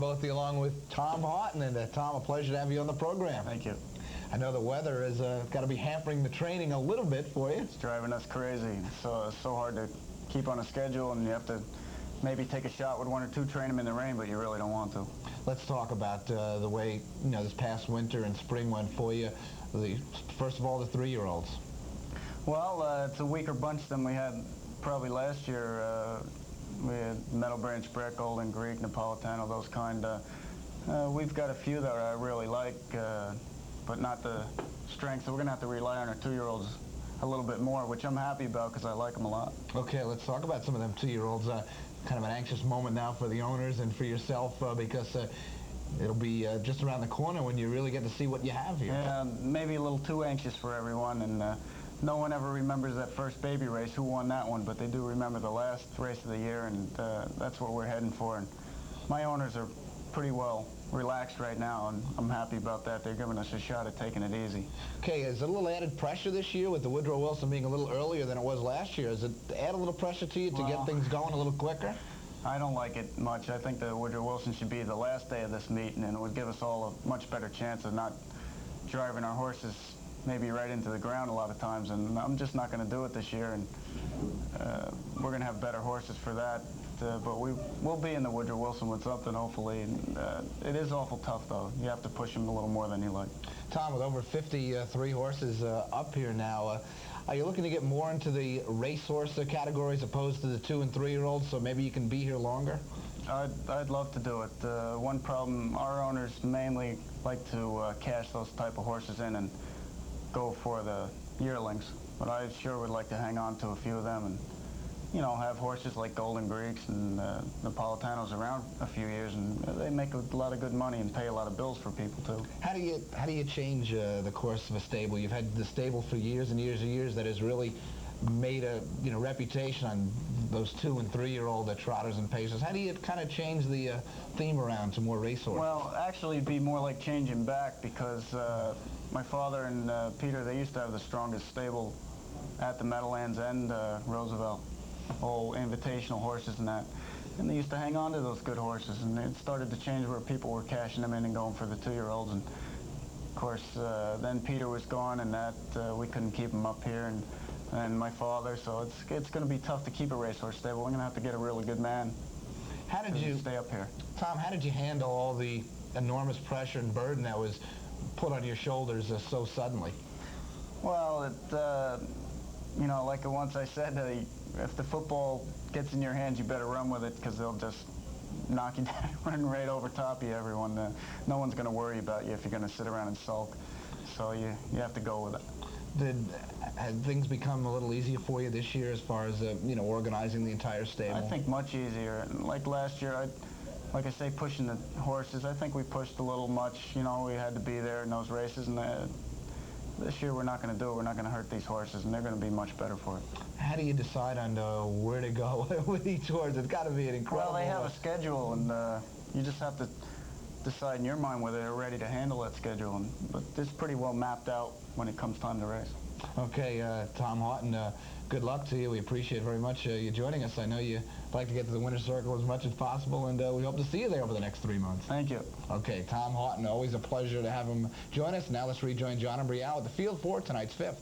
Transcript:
Bothe along with Tom Haughton. And Tom, a pleasure to have you on the program. Thank you. I know the weather has got to be hampering the training a little bit for you. It's driving us crazy. It's so hard to keep on a schedule, and you have to maybe take a shot with one or two, train them in the rain, but you really don't want to. Let's talk about the way this past winter and spring went for you. First of all, the 3-year-olds. Well, it's a weaker bunch than we had probably last year. We had Meadow Branch, Brett, Golden Greek, Napolitano, those kind. We've got a few that I really like, but not the strength, so we're going to have to rely on our 2-year-olds a little bit more, which I'm happy about because I like them a lot. Okay, let's talk about some of them 2-year-olds. Kind of an anxious moment now for the owners and for yourself because it'll be just around the corner when you really get to see what you have here. Yeah, maybe a little too anxious for everyone, and no one ever remembers that first baby race, who won that one, but they do remember the last race of the year, and that's what we're heading for. And my owners are pretty well relaxed right now, and I'm happy about that. They're giving us a shot at taking it easy. Okay, is it a little added pressure this year with the Woodrow Wilson being a little earlier than it was last year? Does it add a little pressure to you to get things going a little quicker? I don't like it much. I think the Woodrow Wilson should be the last day of this meeting, and it would give us all a much better chance of not driving our horses maybe right into the ground a lot of times, and I'm just not going to do it this year, and we're going to have better horses for that. But we'll be in the Woodrow Wilson with something, hopefully. And, it is awful tough, though. You have to push them a little more than you like. Tom, with over 53 horses up here now, are you looking to get more into the racehorse categories opposed to the 2- and 3-year-olds, so maybe you can be here longer? I'd love to do it. One problem, our owners mainly like to cash those type of horses in and go for the yearlings, but I sure would like to hang on to a few of them and have horses like Golden Greeks and Napolitanos around a few years, and they make a lot of good money and pay a lot of bills for people too. How do you change the course of a stable? You've had the stable for years and years and years that has really made a reputation on those 2- and 3-year-old trotters and pacers. How do you kind of change the theme around to more racehorse? Well, actually, it'd be more like changing back because my father and Peter, they used to have the strongest stable at the Meadowlands and Roosevelt. All invitational horses and that, and they used to hang on to those good horses, and it started to change where people were cashing them in and going for the 2-year-olds, and of course then Peter was gone, and that we couldn't keep him up here, and my father, so it's going to be tough to keep a racehorse stable. We're going to have to get a really good man to stay up here. Tom, how did you handle all the enormous pressure and burden that was put on your shoulders so suddenly? Well, like once I said, if the football gets in your hands, you better run with it because they'll just knock you down, run right over top of you, everyone. No one's going to worry about you if you're going to sit around and sulk. So you have to go with it. Had things become a little easier for you this year as far as organizing the entire stable? I think much easier. Like last year, like I say, pushing the horses, I think we pushed a little much. We had to be there in those races, and this year we're not going to do it. We're not going to hurt these horses, and they're going to be much better for it. How do you decide on where to go with each horse? It's got to be an incredible... Well, they have a schedule, and you just have to decide in your mind whether they're ready to handle that schedule. But it's pretty well mapped out when it comes time to race. Okay, Tom Haughton, good luck to you. We appreciate very much you joining us. I know you like to get to the winner's circle as much as possible, and we hope to see you there over the next 3 months. Thank you. Okay, Tom Haughton, always a pleasure to have him join us. Now let's rejoin John and Brielle at the field for tonight's 5th.